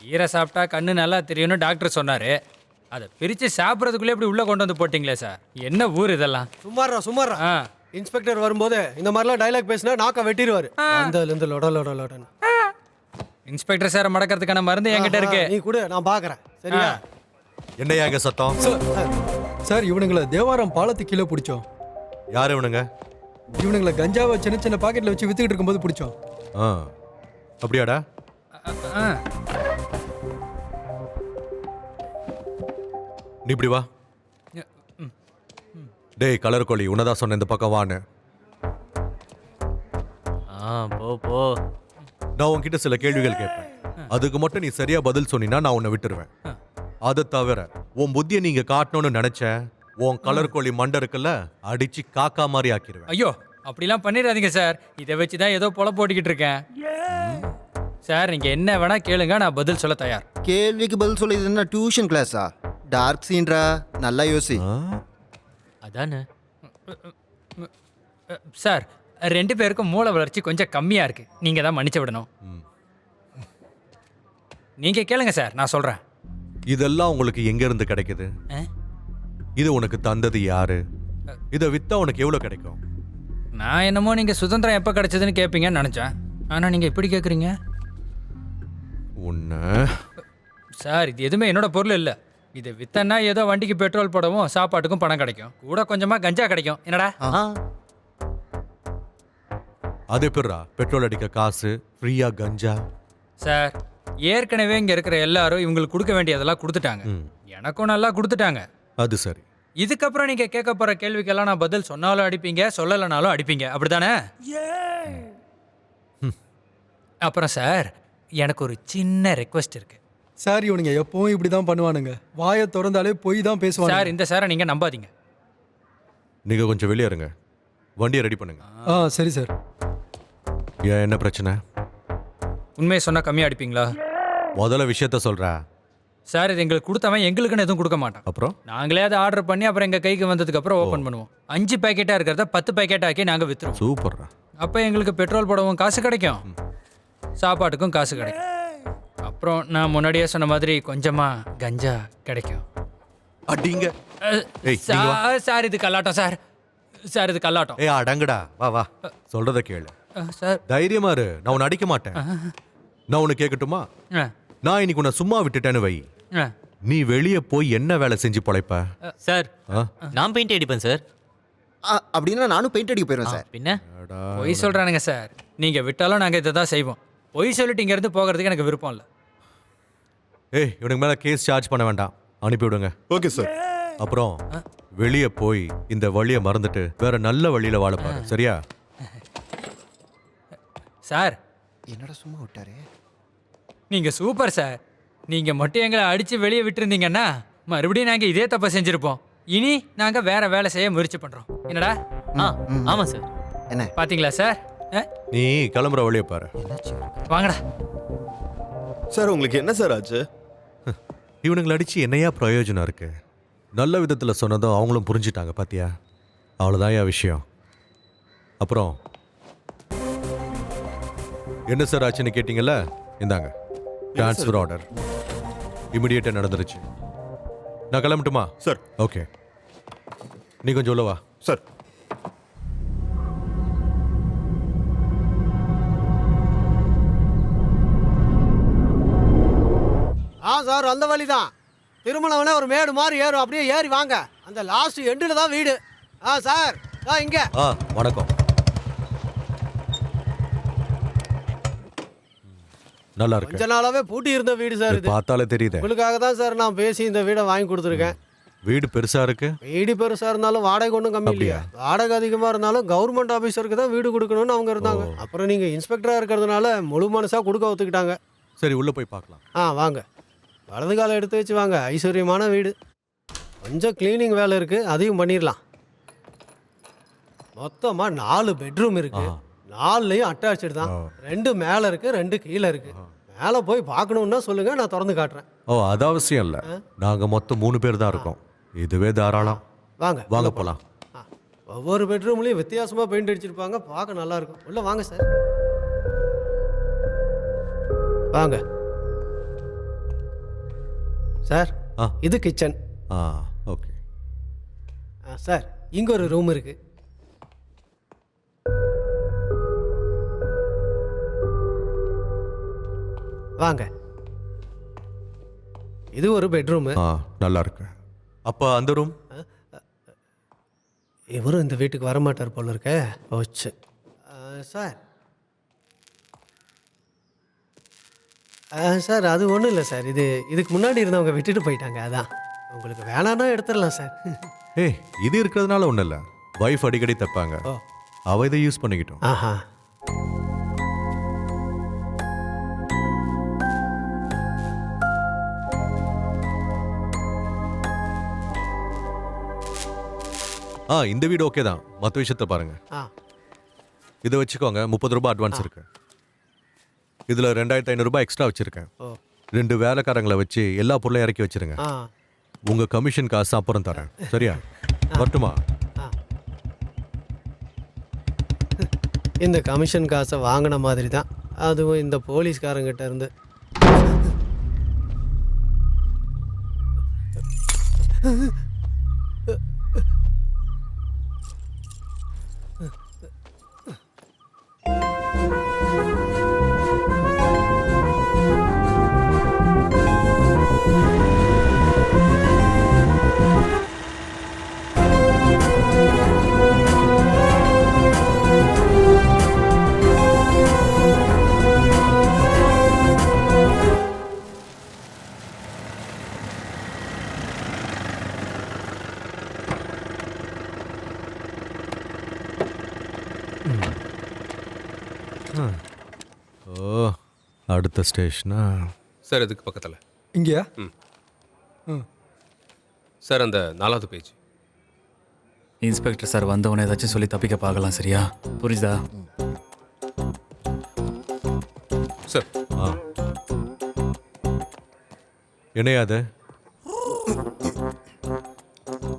கீரை சாப்பிட்டா கண்ணு நல்லா தெரியும்னு டாக்டர் சொன்னாரு. அதை பிரித்து சாப்பிட்றதுக்குள்ளே இப்படி உள்ளே கொண்டு வந்து போட்டிங்களே சார். என்ன ஊர் இதெல்லாம்? சும்மாறா ஆ இன்ஸ்பெக்டர் வரும்போது இந்த மாதிரிலாம் டைலாக் பேசினா நாக்க வெட்டிடுவாரு. அந்தலேருந்து லொடன்னு. இன்ஸ்பெக்டர் சாரை மடக்கிறதுக்கான மருந்து என்கிட்ட இருக்கு. நீ கூட நான் பார்க்குறேன். சரியா? என்னையா எங்க சத்தம்? சார் இவனுங்களை தேவாரம் பாலத்துக்கு கீழே பிடிச்சோம். யார் இவனுங்க? இவனுங்களை கஞ்சாவை சின்ன சின்ன பாக்கெட்ல வச்சு வித்துக்கிட்டு இருக்கும்போது பிடிச்சோம். ஆ அப்படியாடா? ஆ நீ இப்படி வா. டேய் கலர் கோழி, உன்னதான் சொன்ன இந்த பக்கம் வான்னு. போ போ. நான் உன்கிட்ட சில கேள்விகள் கேட்பேன். அதுக்கு மட்டும் நீ சரியா பதில் சொன்னீன்னா நான் உன்னை விட்டுருவேன். அதை தவிர உன் புத்தியை நீங்க காட்டணும்னு நினைச்ச உன் கலர் கோழி மண்டை இருக்குல்ல, அடிச்சு காக்கா மாதிரி ஆக்கிடுவேன். ஐயோ அப்படிலாம் பண்ணிடாதீங்க சார். இதை வச்சு தான் ஏதோ பொல போட்டுக்கிட்டு இருக்கேன் சார். நீங்கள் என்ன வேணா கேளுங்க, நான் பதில் சொல்ல தயார். கேள்விக்கு பதில் சொல்ல இது என்ன டியூஷன் கிளாஸா? டார்க் சீன்ரா, நல்லா யோசி. அதானே. சார் 2 பேருக்கும் மூளை வளர்ச்சி கொஞ்சம் கம்மியாக இருக்கு. நீங்கள் தான் மன்னிச்சு விடணும். நீங்கள் கேளுங்க சார், நான் சொல்கிறேன். இதெல்லாம் உங்களுக்கு எங்க இருந்து கிடைக்குது? இது உனக்கு தந்தது யாரு? இதை வித்தா உனக்கு எவ்வளவு கிடைக்கும்? நான் என்னமோ நீங்கள் சுதந்திரம் எப்போ கிடைச்சதுன்னு கேட்பீங்கன்னு நினச்சேன். ஆனால் நீங்கள் இப்படி கேட்குறீங்க உன்ன. சார். இது எதுவுமே என்னோட பொருள் இல்லை. இது வித்தன்னா ஏதோ வண்டிக்கு பெட்ரோல் போடவும் சாப்பாட்டுக்கும் பணம் கிடைக்கும், கூட கொஞ்சமாக கஞ்சா கிடைக்கும். என்னடா? அது எப்படிரா பெட்ரோல் அடிக்க காசு, ஃப்ரீயா கஞ்சா? சார் ஏற்கனவே இங்கே இருக்கிற எல்லாரும் இவங்களுக்கு கொடுக்க வேண்டியதெல்லாம் கொடுத்துட்டாங்க. எனக்கும் நல்லா கொடுத்துட்டாங்க. அது சரி. இதுக்கப்புறம் நீங்கள் கேட்க போகிற கேள்விக்கெல்லாம் நான் பதில் சொன்னாலும் அடிப்பீங்க, சொல்லலைனாலும் அடிப்பீங்க, அப்படிதானே? அப்புறம் சார் எனக்கு ஒரு சின்ன ரெக்வஸ்ட் இருக்கு. சார் இவனுங்க எப்பவும் இப்படி தான் பண்ணுவானுங்க. வாயை திறந்தாலே போய் தான் பேசுவாங்க. சார் இந்த சாரை நீங்கள் நம்பாதீங்க. நீங்க கொஞ்சம் வெளியே இருங்க, வண்டியை ரெடி பண்ணுங்க. சரி சார். ஏன் என்ன பிரச்சனை? உண்மையை சொன்னால் கம்மியாக அடிப்பீங்களா? முதல்ல விஷயத்த சொல்ற. சார் இது எங்களுக்கு கொடுத்தவன் எங்களுக்குன்னு எதுவும் கொடுக்க மாட்டான். அப்புறம் நாங்களே அதை ஆர்டர் பண்ணி அப்புறம் எங்கள் கைக்கு வந்ததுக்கப்புறம் ஓப்பன் பண்ணுவோம். 5 பேக்கெட்டாக இருக்கிறத 10 பேக்கெட் ஆக்கி நாங்கள் விற்றுருவோம். சூப்பர்ரா. அப்போ எங்களுக்கு பெட்ரோல் போடவும் காசு கிடைக்கும், சாப்பாட்டுக்கும் காசு கிடைக்கும். அப்புறம் நான் முன்னாடியே சொன்ன மாதிரி கொஞ்சமாக கஞ்சா கிடைக்கும். அடிங்க. ஏய், நீங்க வா. சார் இது கல்லாட்டம் சார். சார் இது கல்லாட்டம். ஏய் அடங்கடா, வா வா, சொல்றத கேளு. சார் தைரியமா இரு, நான் உன்னை அடிக்க மாட்டேன். நான் உன்னை கேட்கட்டுமா? நான் இன்னைக்கு உன்னை சும்மா விட்டுட்டேன்னு வை, நீ வெளியே போய் என்ன வேலை செஞ்சு பொழைப்ப? சார் நான் பெயிண்ட் அடிப்பேன் சார். அப்படின்னா நானும் பெயிண்ட் அடிக்க போயிடுவேன் சார். பின்ன பொய் சொல்கிறானுங்க சார். நீங்கள் விட்டாலும் நாங்கள் இதை தான் செய்வோம். பொய் சொல்லிட்டு இங்கேருந்து போகிறதுக்கு எனக்கு விருப்பம் இல்லை. ஏய் இவனுக்கு மேல கேஸ் சார்ஜ் பண்ண வேண்டாம், அனுப்பி விடுங்க. Okay sir. அப்புறம் வெளியே போய் இந்த வழியை மறந்துட்டு வேற நல்ல வழியில வாழ பாரு, சரியா? சார் என்னடா சும்மா விட்டாரு? நீங்கள் சூப்பர் சார். நீங்கள் மட்டும் எங்களை அடித்து வெளியே விட்டுருந்தீங்கன்னா மறுபடியும் நாங்கள் இதே தப்பை செஞ்சுருப்போம். இனி நாங்கள் வேற வேலை செய்ய முயற்சி பண்ணுறோம். என்னடா? ஆமாம் சார். என்ன பார்த்தீங்களா சார்? நீ கிளம்புற வழியை பாரு. வாங்கடா. சார் உங்களுக்கு என்ன சார் ஆச்சு? இவனுங்களை அடிச்சு என்னையா பிரயோஜனம் இருக்கு? நல்ல விதத்துல சொன்னதும் அவங்களும் புரிஞ்சுட்டாங்க, பாத்தியா? அவ்வளோதான் என் விஷயம். அப்புறம் என்ன சார் ஆச்சுன்னு கேட்டீங்கல்ல, இந்தாங்க ட்ரான்ஸ்ஃபர் ஆர்டர். இமிடியேட்டாக நடந்துருச்சு. நான் கிளம்பட்டுமா? சார். ஓகே, நீ கொஞ்சம் உள்ள வா. சார். சார் அந்த வழி தான். திருமணவனே ஒரு மேடு மாதிரி ஏறும், அப்படியே ஏறி வாங்க. அந்த லாஸ்ட் எண்டில் தான் வீடு. சார் இங்கே. வணக்கம். நல்லா இருக்கு. கொஞ்ச நாளாவே பூட்டி இருந்த வீடு சார் இது. பார்த்தாலே தெரியுது. உங்களுக்காக தான் சார் நான் பேசி இந்த வீடை வாங்கி கொடுத்துருக்கேன். வீடு பெருசா இருக்கு. வீடு பெருசா இருந்தாலும் வாடகை ஒன்றும் கம்மி இல்லையா? வாடகை அதிகமா இருந்தாலும் கவர்மெண்ட் ஆபீசருக்கு தான் வீடு கொடுக்கணும்னு அவங்க இருந்தாங்க. அப்புறம் நீங்க இன்ஸ்பெக்டரா இருக்கிறதுனால முழு மனசா கொடுக்க ஒத்துக்கிட்டாங்க. சரி உள்ள போய் பார்க்கலாம். வாங்க. வலது காலம் எடுத்து வச்சு வாங்க. ஐஸ்வர்யமான வீடு. கொஞ்சம் கிளீனிங் வேலை இருக்கு, அதையும் பண்ணிடலாம். மொத்தமா 4 பெட்ரூம் இருக்கு. 4லையும் அட்டாச்சு தான். 2 மேல இருக்கு, 2 கீழே இருக்கு. மேலே போய் பார்க்கணுன்னா சொல்லுங்க, நான் திறந்து காட்டுறேன். அது அவசியம் இல்லை. நாங்க மொத்தம் 3 பேர் தான் இருக்கோம். இதுவே தாராளம். வாங்க வாங்க போலாம். ஒவ்வொரு பெட்ரூம்லயும் வித்தியாசமா பெயிண்ட் அடிச்சிருப்பாங்க, பார்க்க நல்லா இருக்கும். உள்ள வாங்க சார். வாங்க. சார் ஆ. இது கிச்சன். ஆ ஓகே. சார் இங்கே ஒரு ரூம் இருக்கு. வாங்க. இது ஒரு பெட்ரூமு. ஆ நல்லா இருக்கு. அப்போ அந்த ரூம்? இவரும் இந்த வீட்டுக்கு வரமாட்டார் போல இருக்க. போச்சு. சார் சார் அது ஒன்றும் இல்லை சார். இதுக்கு முன்னாடி இருந்தவங்க விட்டுட்டு போயிட்டாங்க. அதான் உங்களுக்கு வேணான்னா எடுத்துடலாம் சார். ஏய் இது இருக்கிறதுனால ஒன்றும் இல்லை. வைஃப் அடிக்கடி தப்பாங்க, ஓ. அவ இதை யூஸ் பண்ணிக்கிட்டோம். ஆஹா. இந்த வீடு ஓகே தான். மற்ற விஷயத்த பாருங்க. ஆ இதை வச்சுக்கோங்க. 30 ரூபாய் அட்வான்ஸ் இருக்கு. இதில் 2500 ரூபாய் எக்ஸ்ட்ரா வச்சிருக்கேன். ஓ 2 வேலைக்காரங்களை வச்சு எல்லா பொருளையும் இறக்கி வச்சிருங்க. ஆ உங்க கமிஷன் காசு அப்புறம் தரேன். சரியா? வரட்டுமா? ஆ இந்த கமிஷன் காசை வாங்கின மாதிரி தான் அதுவும் இந்த போலீஸ்காரங்கிட்ட இருந்து. ஓ அடுத்த ஸ்டேஷனா? சார் இதுக்கு பக்கத்தில். இங்கேயா? சார் அந்த 4வது பேஜ். இன்ஸ்பெக்டர் சார் வந்தவொடனே ஏதாச்சும் சொல்லி தப்பிக்க பார்க்கலாம். சரியா? புரியுதா? சார் ஆ என்னையா அது?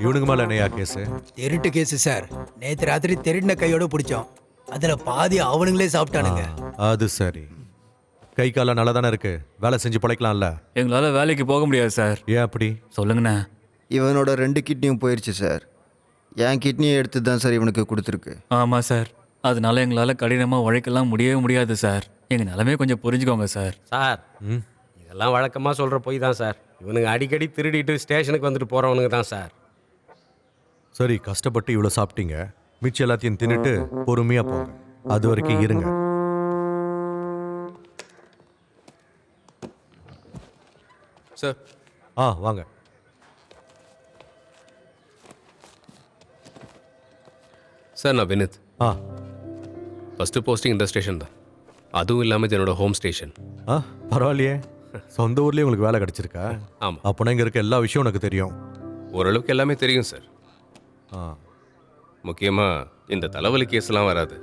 இவனுக்கு மேலே என்னையா கேஸு? திருட்டு கேஸு சார். நேற்று ராத்திரி திருடின கையோட பிடிச்சோம். அதில் பாதி அவனுங்களே சாப்பிட்டானுங்க. அது சரி. கை காலம் நல்லா தானே இருக்கு. வேலை செஞ்சு பிழைக்கலாம்ல. எங்களால் வேலைக்கு போக முடியாது சார். ஏன் அப்படி? சொல்லுங்கண்ணே. இவனோட 2 கிட்னியும் போயிடுச்சு சார். என் கிட்னியை எடுத்து தான் சார் இவனுக்கு கொடுத்துருக்கு. ஆமாம் சார். அதனால எங்களால் கடினமாக உழைக்கலாம் முடியவே முடியாது சார். எங்கள் நிலமே கொஞ்சம் புரிஞ்சுக்கோங்க சார். சார் ம் இதெல்லாம் வழக்கமாக சொல்கிற போய் தான் சார். இவனுங்க அடிக்கடி திருடிட்டு ஸ்டேஷனுக்கு வந்துட்டு போகிறவனுங்க தான் சார். சரி, கஷ்டப்பட்டு இவ்வளோ சாப்பிட்டீங்க. மிச்சம் எல்லாத்தையும் தின்னுட்டு பொறுமையா போங்க. அது வரைக்கும் இருங்க. சார் வாங்க. சார் நான் வினித். ஆ ஃபஸ்ட்டு போஸ்டிங் இந்த ஸ்டேஷன் தான். அதுவும் இல்லாமல் இது என்னோட ஹோம் ஸ்டேஷன். பரவாயில்லையே. சொந்த ஊர்லேயே உங்களுக்கு வேலை கிடைச்சிருக்கா? ஆமாம். அப்போனா இங்கே இருக்க எல்லா விஷயம் உனக்கு தெரியும். ஓரளவுக்கு எல்லாமே தெரியும் சார். ஆ முக்கியமாக இந்த தலைவலி கேஸ்லாம் வராது.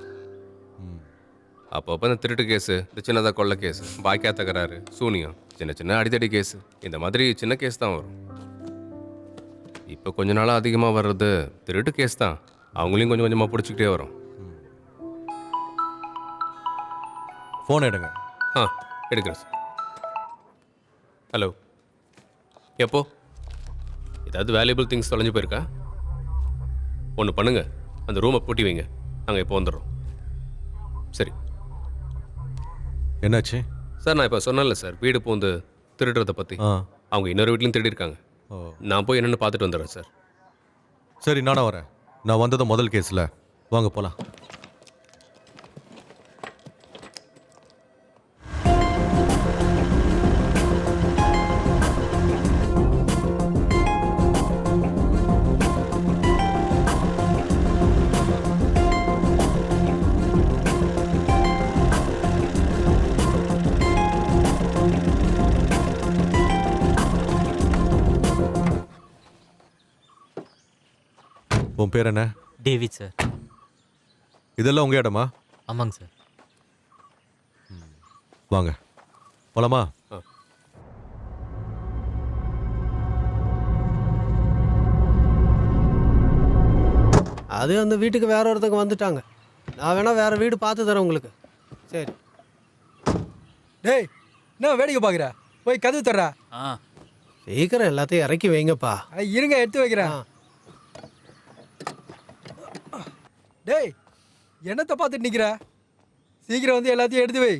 அப்பப்போ இந்த திருட்டு கேஸு, இந்த சின்னதாக கொள்ளை கேஸு, பாக்கியா தகராறு, சூனியம், சின்ன சின்ன அடித்தடி கேஸு, இந்த மாதிரி சின்ன கேஸ் தான் வரும். இப்போ கொஞ்ச நாளாக அதிகமாக வர்றது திருட்டு கேஸ் தான். அவங்களையும் கொஞ்சம் கொஞ்சமாக பிடிச்சிக்கிட்டே வரும். ஃபோன் எடுங்க. எடுக்கிறேன் சார். ஹலோ, எப்போ? ஏதாவது வேல்யூபிள் திங்ஸ் தொலைஞ்சு போயிருக்கா? ஒன்று பண்ணுங்க, அந்த ரூமை பூட்டி வைங்க. நாங்கள் இப்போ வந்துடுறோம். சரி. என்னாச்சு சார்? நான் இப்போ சொன்னேன்ல சார், வீடு பூந்து திருடுறதை பற்றி. அவங்க இன்னொரு வீட்லையும் திருடிருக்காங்க. நான் போய் என்னென்னு பார்த்துட்டு வந்துடுறேன் சார். சரி, நானும் வரேன். நான் வந்தது முதல் கேஸில். வாங்க போகலாம். உன் பேர் என்ன? David sir. இதெல்லாம் உங்கள் இடமா? ஆமாங்க சார். வாங்க போலாமா? அது அந்த வீட்டுக்கு வேற ஒருத்தங்க வந்துட்டாங்க. நான் வேணா வேற வீடு பார்த்து தரேன் உங்களுக்கு. சரி. டேய், என்ன வேடிக்கை பார்க்குற? போய் கதவு தர்றா. சீக்கிரம் எல்லாத்தையும் இறக்கி வைங்கப்பா. இருங்க எடுத்து வைக்கிறேன். டேய் என்னத்தை பார்த்துட்டு நிக்கிற? சீக்கிரம் வந்து எல்லாத்தையும் எடுத்து வை.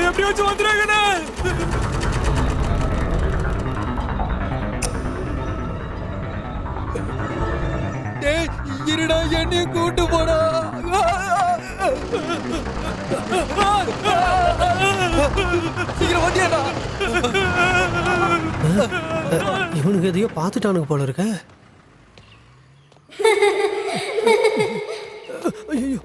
எப்படியாச்சும் வந்துடுறாங்கண்ணே. டேய் இருடா, என்னையும் கூட்டு போடா. சீக்கிரம் வண்டியாடா. இவனுக்கு எதையோ பார்த்துட்டானுங்க போல இருக்க. ஐயோ